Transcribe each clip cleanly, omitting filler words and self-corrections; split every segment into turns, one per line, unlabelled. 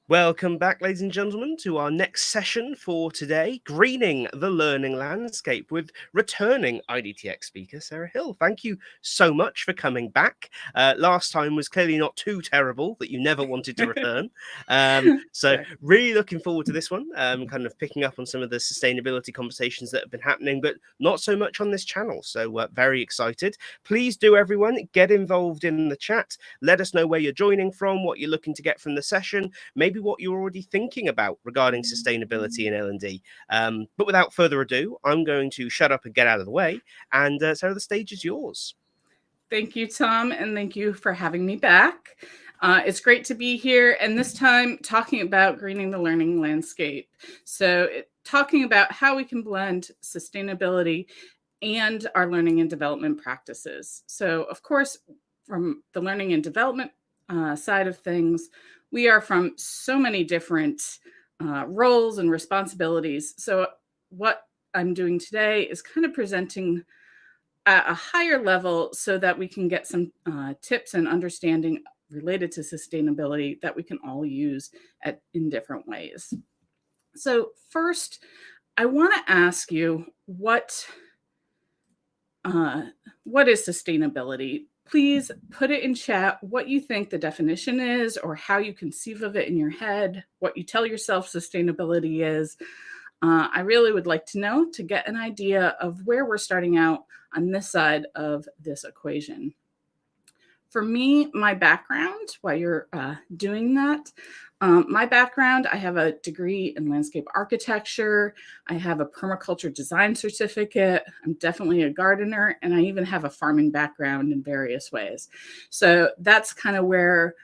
Welcome back, ladies and gentlemen, to our next session for today, Greening the Learning Landscape, with returning IDTX speaker, Sarah Hill. Thank you so much for coming back. Last time was clearly not too terrible that you never wanted to return. So really looking forward to this one, kind of picking up on some of the sustainability conversations that have been happening, but not so much on this channel. So very excited. Please do, everyone, get involved in the chat. Let us know where you're joining from, what you're looking to get from the session, maybe what you're already thinking about regarding sustainability in L&D. But without further ado, I'm going to shut up and get out of the way. And Sarah, the stage is yours.
Thank you, Tom, and thank you for having me back. It's great to be here, and this time talking about greening the learning landscape. So talking about how we can blend sustainability and our learning and development practices. So of course, from the learning and development side of things, we are from so many different roles and responsibilities. So what I'm doing today is kind of presenting at a higher level so that we can get some tips and understanding related to sustainability that we can all use in different ways. So first, I want to ask you, what is sustainability? Please put it in chat what you think the definition is, or how you conceive of it in your head, what you tell yourself sustainability is. I really would like to know, to get an idea of where we're starting out on this side of this equation. For me, my background, while you're doing that, my background, I have a degree in landscape architecture. I have a permaculture design certificate. I'm definitely a gardener, and I even have a farming background in various ways. So that's kind of where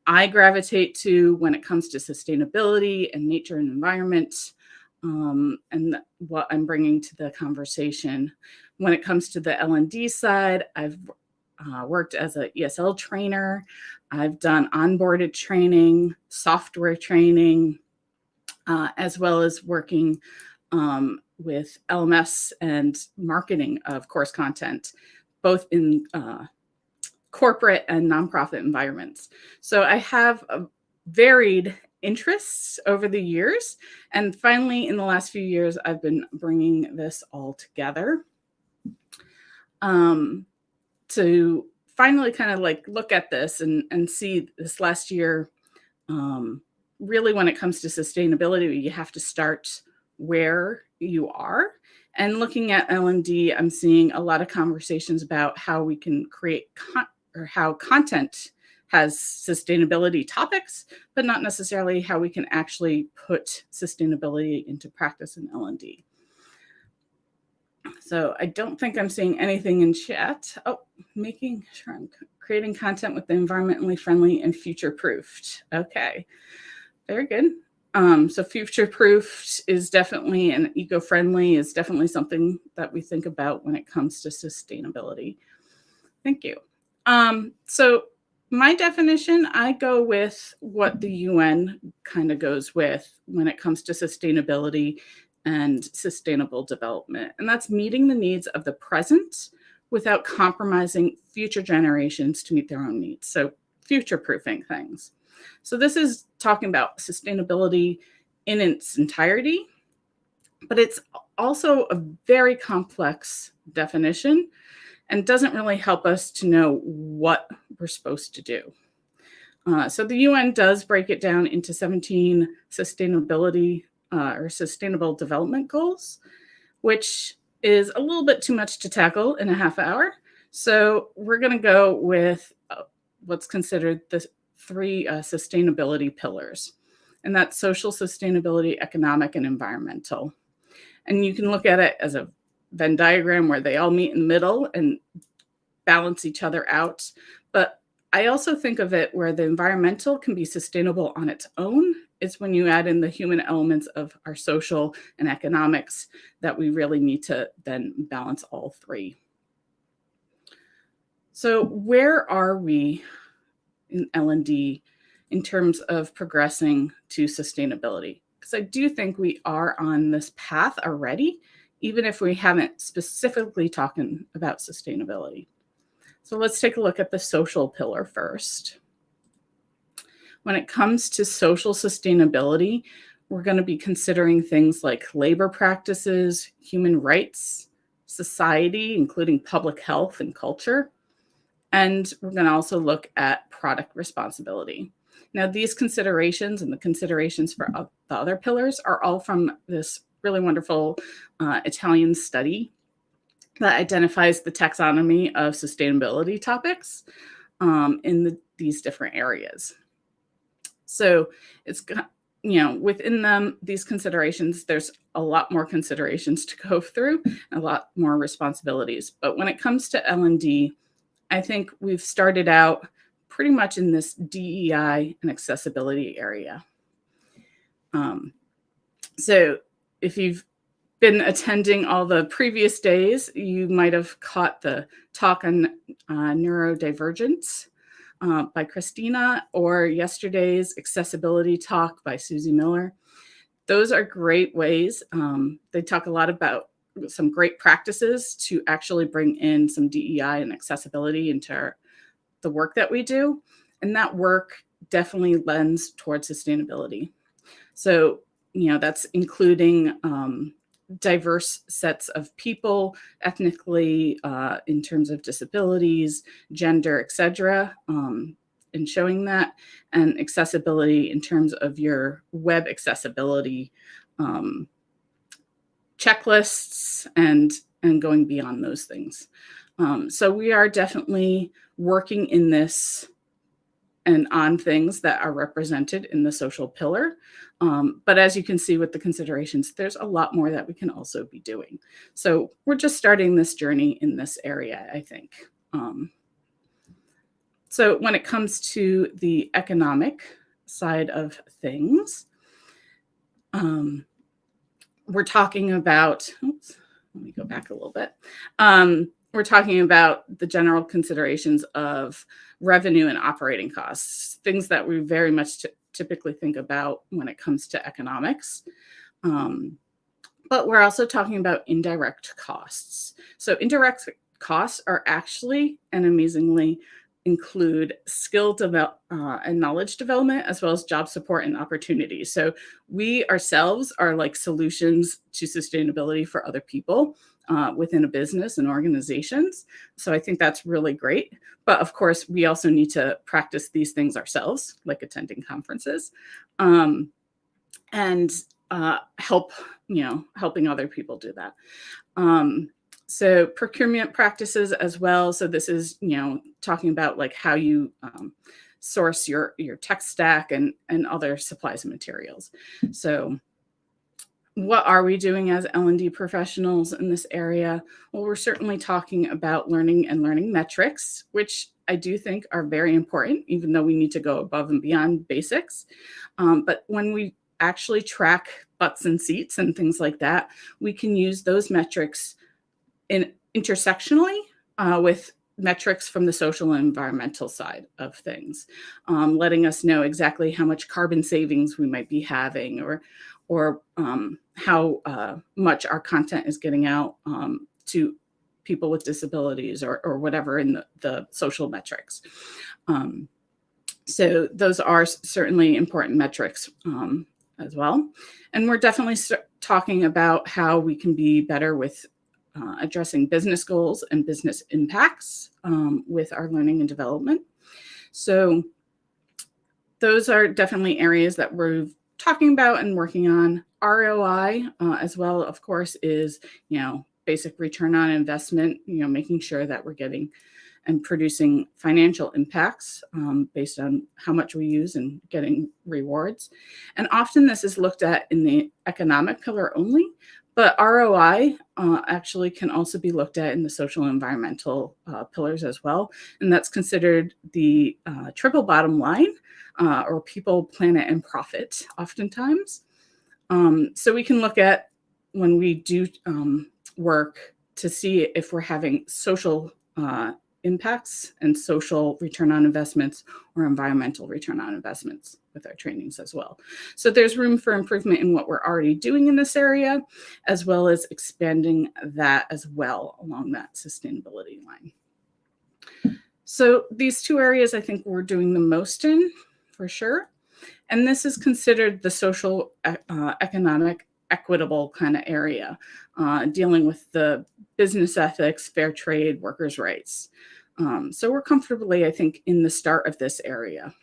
I gravitate to when it comes to sustainability and nature and environment, and what I'm bringing to the conversation. When it comes to the L&D side, I've worked as an ESL trainer. I've done onboarded training, software training, as well as working with LMS and marketing of course content, both in corporate and nonprofit environments. So I have varied interests over the years. And finally, in the last few years, I've been bringing this all together to finally kind of like look at this and see this last year. Really, when it comes to sustainability, you have to start where you are. And looking at L&D, I'm seeing a lot of conversations about how we can create or how content has sustainability topics, but not necessarily how we can actually put sustainability into practice in L&D. So I don't think I'm seeing anything in chat. Oh, making sure I'm creating content with the environmentally friendly and future-proofed. Okay, very good. So future-proofed is definitely, and eco-friendly is definitely something that we think about when it comes to sustainability. Thank you. So my definition, I go with what the UN kind of goes with when it comes to sustainability and sustainable development. And that's meeting the needs of the present without compromising future generations to meet their own needs. So future-proofing things. So this is talking about sustainability in its entirety, but it's also a very complex definition and doesn't really help us to know what we're supposed to do. So the UN does break it down into 17 sustainability or sustainable development goals, which is a little bit too much to tackle in a half hour. So we're going to go with what's considered the 3 sustainability pillars, and that's social sustainability, economic, and environmental. And you can look at it as a Venn diagram where they all meet in the middle and balance each other out. But I also think of it where the environmental can be sustainable on its own. It's when you add in the human elements of our social and economics that we really need to then balance all 3. So where are we in L&D in terms of progressing to sustainability? Because I do think we are on this path already, even if we haven't specifically talking about sustainability. So let's take a look at the social pillar first. When it comes to social sustainability, we're going to be considering things like labor practices, human rights, society, including public health and culture. And we're going to also look at product responsibility. Now, these considerations and the considerations for the other pillars are all from this really wonderful Italian study that identifies the taxonomy of sustainability topics in these different areas. So it's, within them, these considerations, there's a lot more considerations to go through, a lot more responsibilities. But when it comes to L&D, I think we've started out pretty much in this DEI and accessibility area. So if you've been attending all the previous days, you might have caught the talk on neurodivergence by Christina, or yesterday's accessibility talk by Susie Miller. Those are great ways. They talk a lot about some great practices to actually bring in some DEI and accessibility into the work that we do. And that work definitely lends towards sustainability. So, that's including diverse sets of people, ethnically, in terms of disabilities, gender, etc., and showing that, and accessibility in terms of your web accessibility checklists and going beyond those things. So we are definitely working in this and on things that are represented in the social pillar. But as you can see with the considerations, there's a lot more that we can also be doing. So we're just starting this journey in this area, I think. So when it comes to the economic side of things, we're talking about, let me go back a little bit. We're talking about the general considerations of revenue and operating costs, things that we very much typically think about when it comes to economics. But we're also talking about indirect costs. So indirect costs are actually, and amazingly, include skill and knowledge development, as well as job support and opportunities. So we ourselves are like solutions to sustainability for other people within a business and organizations. So I think that's really great. But of course, we also need to practice these things ourselves, like attending conferences, and helping other people do that. So procurement practices as well. So this is, talking about like how you source your tech stack and other supplies and materials. So what are we doing as L&D professionals in this area? Well, we're certainly talking about learning and learning metrics, which I do think are very important, even though we need to go above and beyond basics. But when we actually track butts and seats and things like that, we can use those metrics intersectionally with metrics from the social and environmental side of things, letting us know exactly how much carbon savings we might be having, or how much our content is getting out to people with disabilities, or whatever in the social metrics. So those are certainly important metrics as well. And we're definitely talking about how we can be better with addressing business goals and business impacts with our learning and development. So those are definitely areas that we're talking about and working on. ROI as well, of course, is, basic return on investment, making sure that we're getting and producing financial impacts based on how much we use and getting rewards. And often this is looked at in the economic pillar only, but ROI actually can also be looked at in the social and environmental pillars as well. And that's considered the triple bottom line, or people, planet, and profit oftentimes. So we can look at, when we do work, to see if we're having social impacts and social return on investments or environmental return on investments with our trainings as well. So there's room for improvement in what we're already doing in this area, as well as expanding that as well along that sustainability line. So these two areas I think we're doing the most in, for sure. And this is considered the social, economic, equitable kind of area, dealing with the business ethics, fair trade, workers' rights. So we're comfortably, I think, in the start of this area,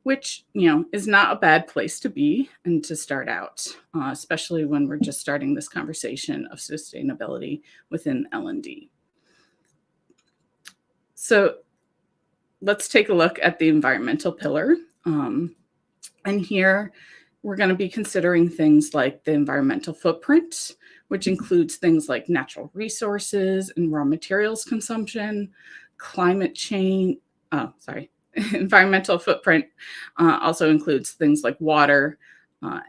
which, is not a bad place to be and to start out, especially when we're just starting this conversation of sustainability within L&D. So let's take a look at the environmental pillar. And here we're going to be considering things like the environmental footprint, which includes things like natural resources and raw materials consumption, climate change, environmental footprint also includes things like water,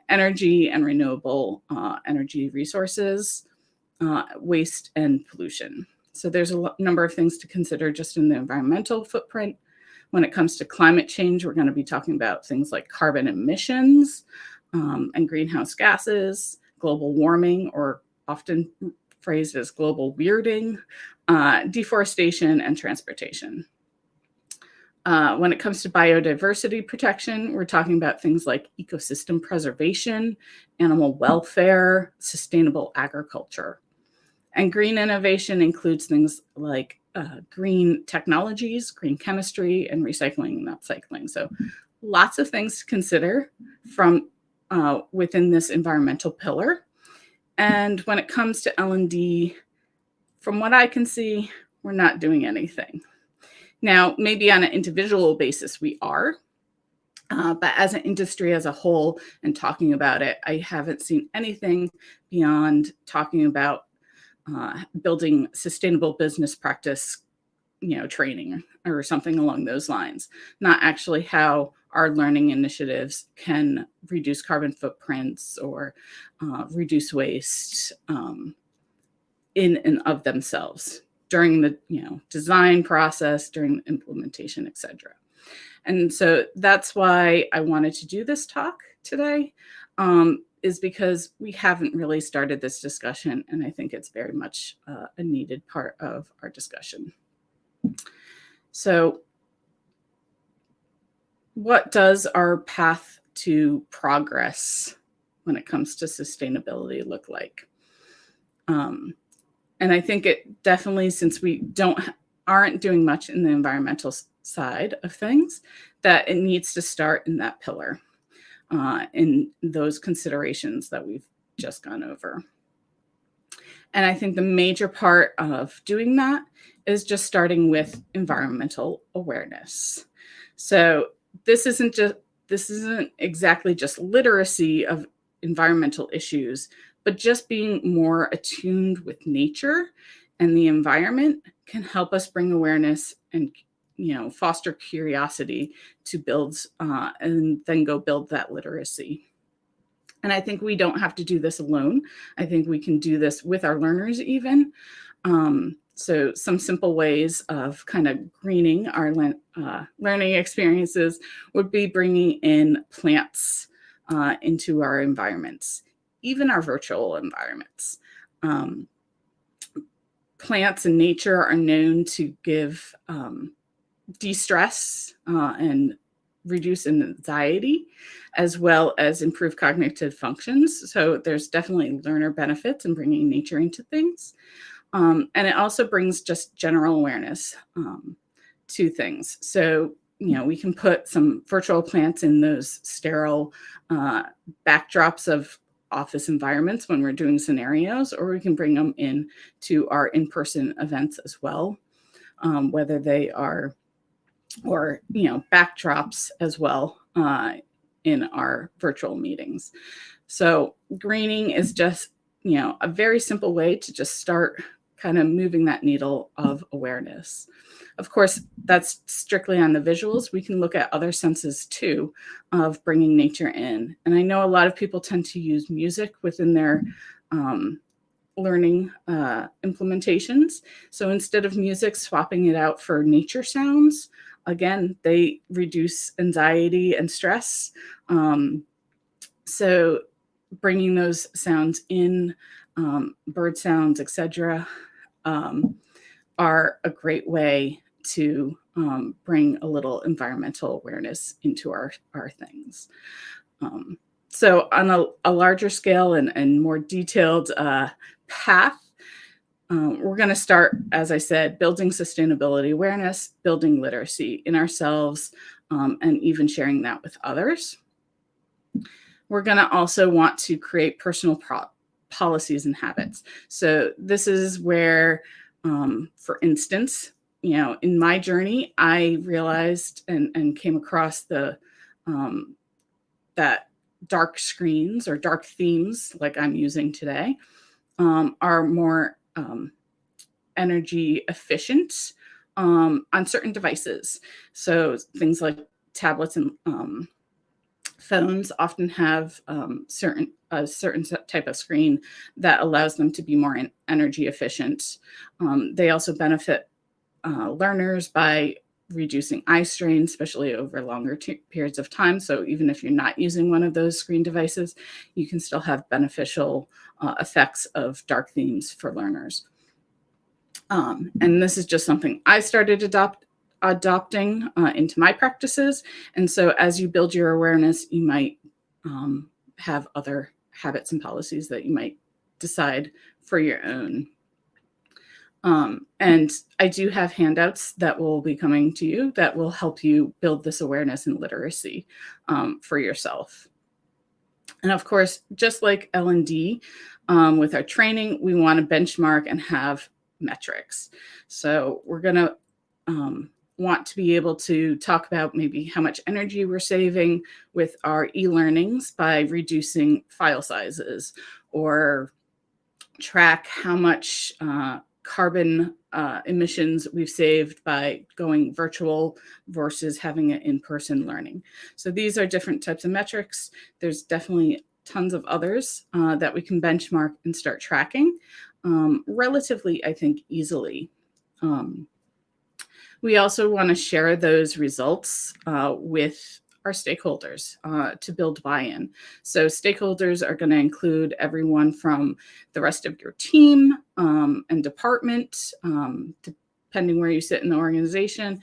energy and renewable energy resources, waste and pollution. So there's a number of things to consider just in the environmental footprint. When it comes to climate change, we're going to be talking about things like carbon emissions and greenhouse gases, global warming, or often phrased as global weirding, deforestation, and transportation. When it comes to biodiversity protection, we're talking about things like ecosystem preservation, animal welfare, sustainable agriculture. And green innovation includes things like green technologies, green and recycling and upcycling. So lots of things to consider from within this environmental pillar. And when it comes to L&D, from what I can see, we're not doing anything. Now, maybe on an individual basis, we are. But as an industry as a whole and talking about it, I haven't seen anything beyond talking about building sustainable business practice, training or something along those lines, not actually how our learning initiatives can reduce carbon footprints or reduce waste in and of themselves during the design process, during implementation, etc. And so that's why I wanted to do this talk today, is because we haven't really started this discussion, and I think it's very much a needed part of our discussion. So what does our path to progress when it comes to sustainability look like? And I think it definitely, since we aren't doing much in the environmental side of things, that it needs to start in that pillar, in those considerations that we've just gone over. And I think the major part of doing that is just starting with environmental awareness. So this isn't exactly just literacy of environmental issues, but just being more attuned with nature and the environment can help us bring awareness and foster curiosity to build and then go build that literacy. And I think we don't have to do this alone. I think we can do this with our learners even. So some simple ways of kind of greening our learning experiences would be bringing in plants into our environments, even our virtual environments. Plants and nature are known to give de-stress and reduce anxiety, as well as improve cognitive functions. So there's definitely learner benefits in bringing nature into things. And it also brings just general awareness to things. So, we can put some virtual plants in those sterile backdrops of office environments when we're doing scenarios, or we can bring them in to our in-person events as well, whether they are, or, backdrops as well in our virtual meetings. So greening is just, a very simple way to just start kind of moving that needle of awareness. Of course, that's strictly on the visuals. We can look at other senses too of bringing nature in. And I know a lot of people tend to use music within their learning implementations. So instead of music, swapping it out for nature sounds, again, they reduce anxiety and stress. So bringing those sounds in, bird sounds, etc., are a great way to bring a little environmental awareness into our things. So on a larger scale and more detailed path, we're going to start, as I said, building sustainability awareness, building literacy in ourselves, and even sharing that with others. We're going to also want to create personal policies and habits. So this is where, for instance, in my journey, I realized and came across that dark screens or dark themes like I'm using today are more energy efficient on certain devices. So things like tablets and phones often have a certain type of screen that allows them to be more energy efficient. They also benefit learners by reducing eye strain, especially over longer periods of time. So even if you're not using one of those screen devices, you can still have beneficial effects of dark themes for learners. And this is just something I started adopting into my practices. And so as you build your awareness, you might have other habits and policies that you might decide for your own. And I do have handouts that will be coming to you that will help you build this awareness and literacy for yourself. And of course, just like L&D, with our training, we want to benchmark and have metrics. So we're going to want to be able to talk about maybe how much energy we're saving with our e-learnings by reducing file sizes, or track how much carbon emissions we've saved by going virtual versus having it in-person learning. So these are different types of metrics. There's definitely tons of others that we can benchmark and start tracking relatively, I think, easily. We also want to share those results with our stakeholders to build buy-in. So stakeholders are going to include everyone from the rest of your team and department, depending where you sit in the organization.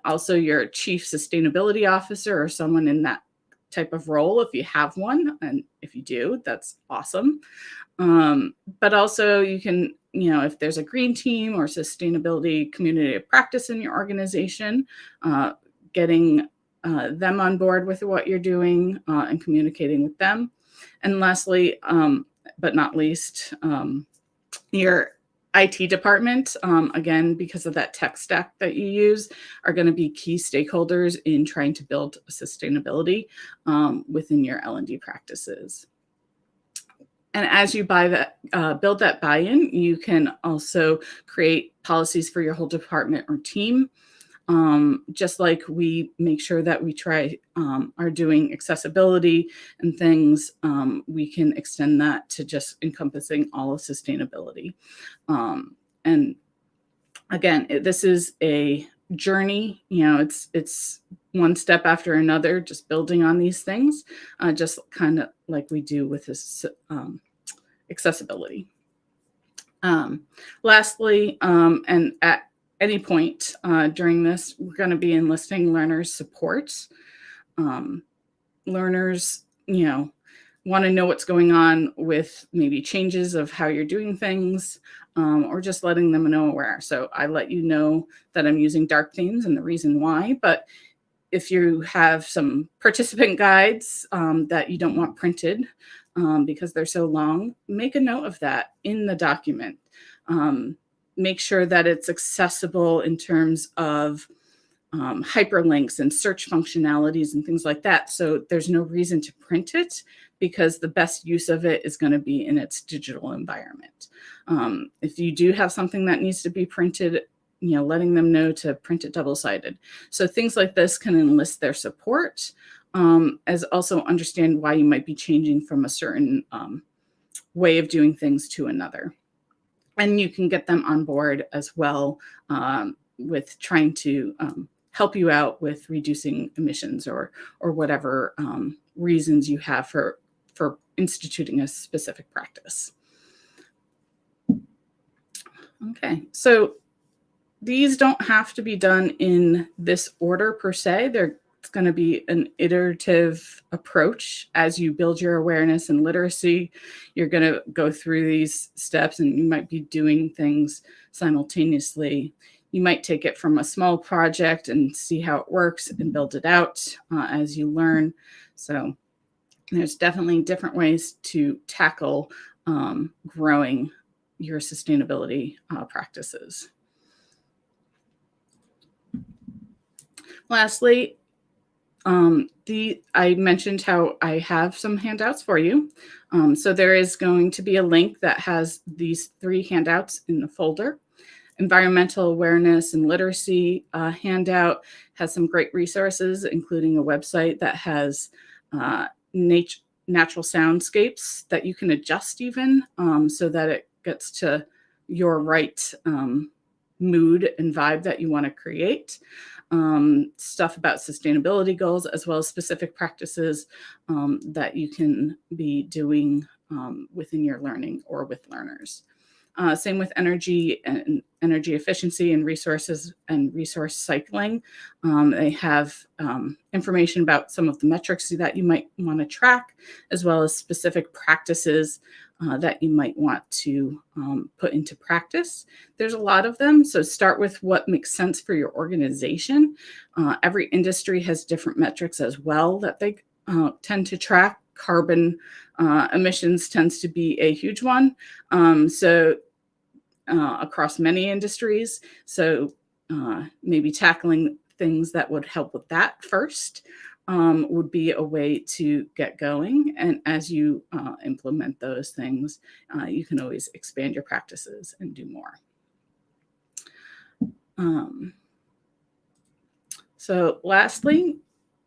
Also your chief sustainability officer or someone in that type of role, if you have one. And if you do, that's awesome. But also you can, if there's a green team or sustainability community of practice in your organization, getting them on board with what you're doing and communicating with them. And lastly, but not least, your IT department, again, because of that tech stack that you use, are going to be key stakeholders in trying to build sustainability within your L&D practices. And as you build that buy-in, you can also create policies for your whole department or team. Just like we make sure that we are doing accessibility and things, we can extend that to just encompassing all of sustainability. And again, this is a journey. It's one step after another, just building on these things, just kind of like we do with this accessibility. Lastly, and at any point during this, we're going to be enlisting learners' support. Learners, want to know what's going on with maybe changes of how you're doing things, or just letting them know where. So I let you know that I'm using dark themes and the reason why. But if you have some participant guides that you don't want printed because they're so long, make a note of that in the document. Make sure that it's accessible in terms of hyperlinks and search functionalities and things like that. So there's no reason to print it, because the best use of it is going to be in its digital environment. If you do have something that needs to be printed, letting them know to print it double-sided. So things like this can enlist their support, as also understand why you might be changing from a certain way of doing things to another. And you can get them on board as well with trying to help you out with reducing emissions or whatever reasons you have for instituting a specific practice. Okay, so these don't have to be done in this order per se. It's going to be an iterative approach as you build your awareness and literacy. You're going to go through these steps, and you might be doing things simultaneously. You might take it from a small project and see how it works and build it out as you learn. So there's definitely different ways to tackle growing your sustainability practices. Lastly, I mentioned how I have some handouts for you. So there is going to be a link that has these 3 handouts in the folder. Environmental awareness and literacy handout has some great resources, including a website that has natural soundscapes that you can adjust even so that it gets to your right mood and vibe that you want to create. Stuff about sustainability goals, as well as specific practices that you can be doing within your learning or with learners. Same with energy and energy efficiency and resources and resource cycling. They have information about some of the metrics that you might want to track, as well as specific practices that you might want to put into practice. There's a lot of them, so start with what makes sense for your organization. Every industry has different metrics as well that they tend to track. Carbon emissions tends to be a huge one, across many industries. So maybe tackling things that would help with that first would be a way to get going. And as you implement those things, you can always expand your practices and do more. So lastly,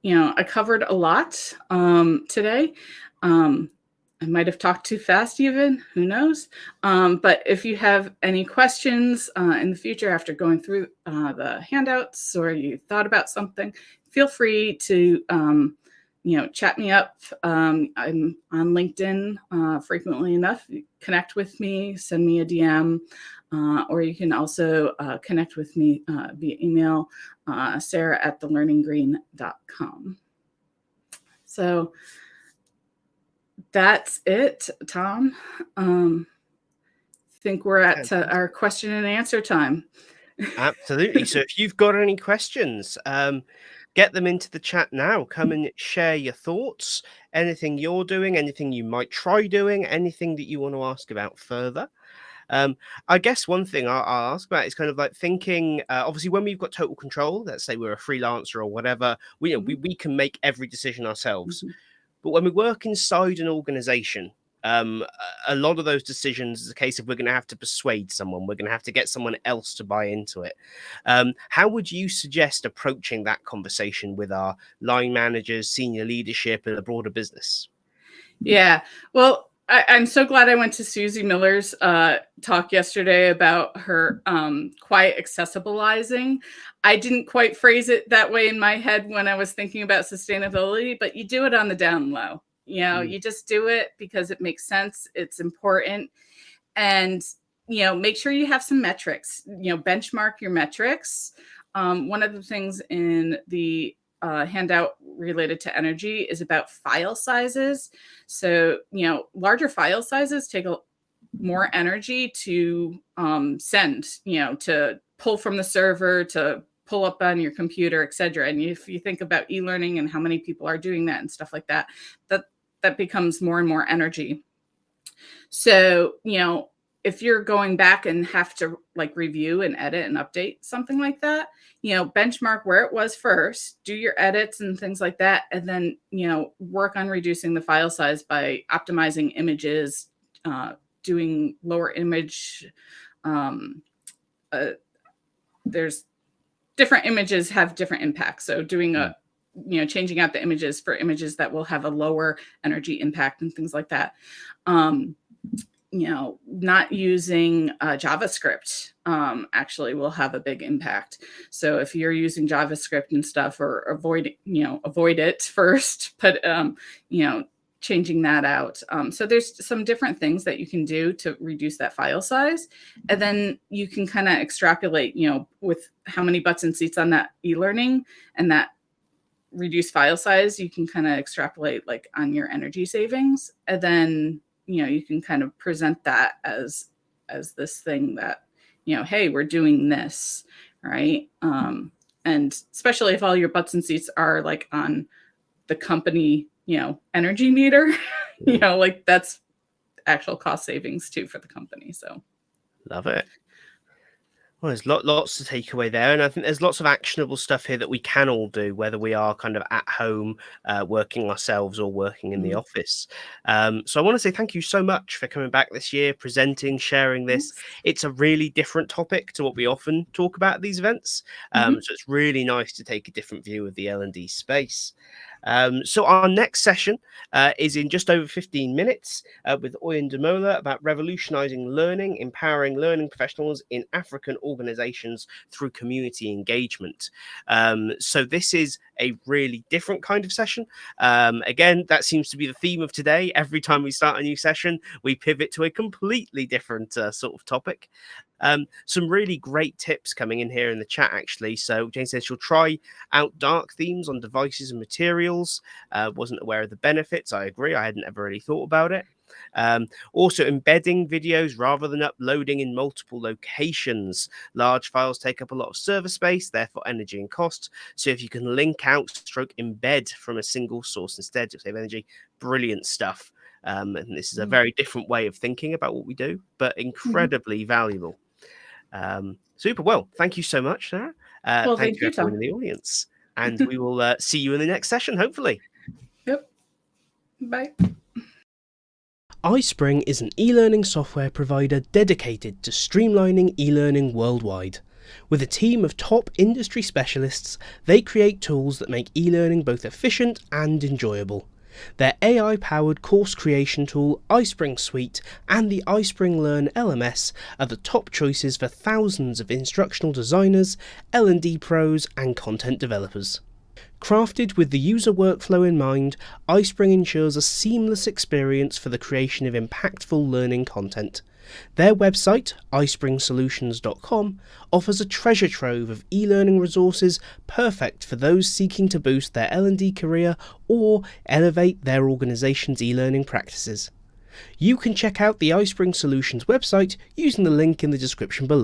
I covered a lot today. I might have talked too fast even, who knows? But if you have any questions in the future after going through the handouts, or you thought about something, feel free to chat me up. I'm on LinkedIn frequently enough. Connect with me, send me a DM, or you can also connect with me via email, Sara@thelearninggreen.com. So that's it, Tom. I think we're at our question and answer time.
Absolutely. So if you've got any questions, get them into the chat now. Come and share your thoughts, anything you're doing, anything you might try doing, anything that you want to ask about further. I guess one thing I'll ask about is kind of like thinking, obviously, when we've got total control, let's say we're a freelancer or whatever, we can make every decision ourselves. Mm-hmm. But when we work inside an organization, a lot of those decisions is a case of we're going to have to persuade someone. We're going to have to get someone else to buy into it. How would you suggest approaching that conversation with our line managers, senior leadership, and the broader business?
Yeah, well, I'm so glad I went to Susie Miller's talk yesterday about her quiet accessibilizing. I didn't quite phrase it that way in my head when I was thinking about sustainability, but you do it on the down low. You just do it because it makes sense. It's important. And, make sure you have some metrics, benchmark your metrics. One of the things in the handout related to energy is about file sizes. So, larger file sizes take more energy to send, to pull from the server, to pull up on your computer, et cetera. And if you think about e-learning and how many people are doing that and stuff like that, that becomes more and more energy. So, if you're going back and have to review and edit and update something like that, benchmark where it was first, do your edits and things like that, and then, work on reducing the file size by optimizing images, doing lower image. There's different images have different impacts. So doing changing out the images for images that will have a lower energy impact and things like that. Not using JavaScript actually will have a big impact. So if you're using JavaScript and stuff, or avoid it first, but changing that out. So there's some different things that you can do to reduce that file size. And then you can kind of extrapolate, with how many butts and seats on that e-learning and that reduced file size, you can kind of extrapolate like on your energy savings. And then, you can kind of present that as this thing that, hey, we're doing this, right? And especially if all your butts and seats are like on the company, energy meter, like that's actual cost savings too for the company. So
love it. Well, there's lots to take away there, and I think there's lots of actionable stuff here that we can all do, whether we are kind of at home working ourselves or working in the office. So I want to say thank you so much for coming back this year, presenting, sharing this. It's a really different topic to what we often talk about at these events, so it's really nice to take a different view of the L&D space. So our next session is in just over 15 minutes with Oyen Demola about revolutionizing learning, empowering learning professionals in African organizations through community engagement. So this is a really different kind of session. Again, that seems to be the theme of today. Every time we start a new session, we pivot to a completely different sort of topic. Some really great tips coming in here in the chat, actually. So Jane says she'll try out dark themes on devices and materials. Wasn't aware of the benefits. I agree. I hadn't ever really thought about it. Also embedding videos rather than uploading in multiple locations. Large files take up a lot of server space, therefore energy and cost. So if you can link out embed from a single source instead, you'll save energy. Brilliant stuff. And this is a very different way of thinking about what we do, but incredibly valuable. Super. Well, thank you so much, Sarah.
Well,
thank you everyone
Tom.
in the audience. And we will see you in the next session, hopefully.
Yep. Bye.
iSpring is an e-learning software provider dedicated to streamlining e-learning worldwide. With a team of top industry specialists, they create tools that make e-learning both efficient and enjoyable. Their AI-powered course creation tool, iSpring Suite, and the iSpring Learn LMS are the top choices for thousands of instructional designers, L&D pros, and content developers. Crafted with the user workflow in mind, iSpring ensures a seamless experience for the creation of impactful learning content. Their website, iSpringSolutions.com, offers a treasure trove of e-learning resources perfect for those seeking to boost their L&D career or elevate their organization's e-learning practices. You can check out the iSpring Solutions website using the link in the description below.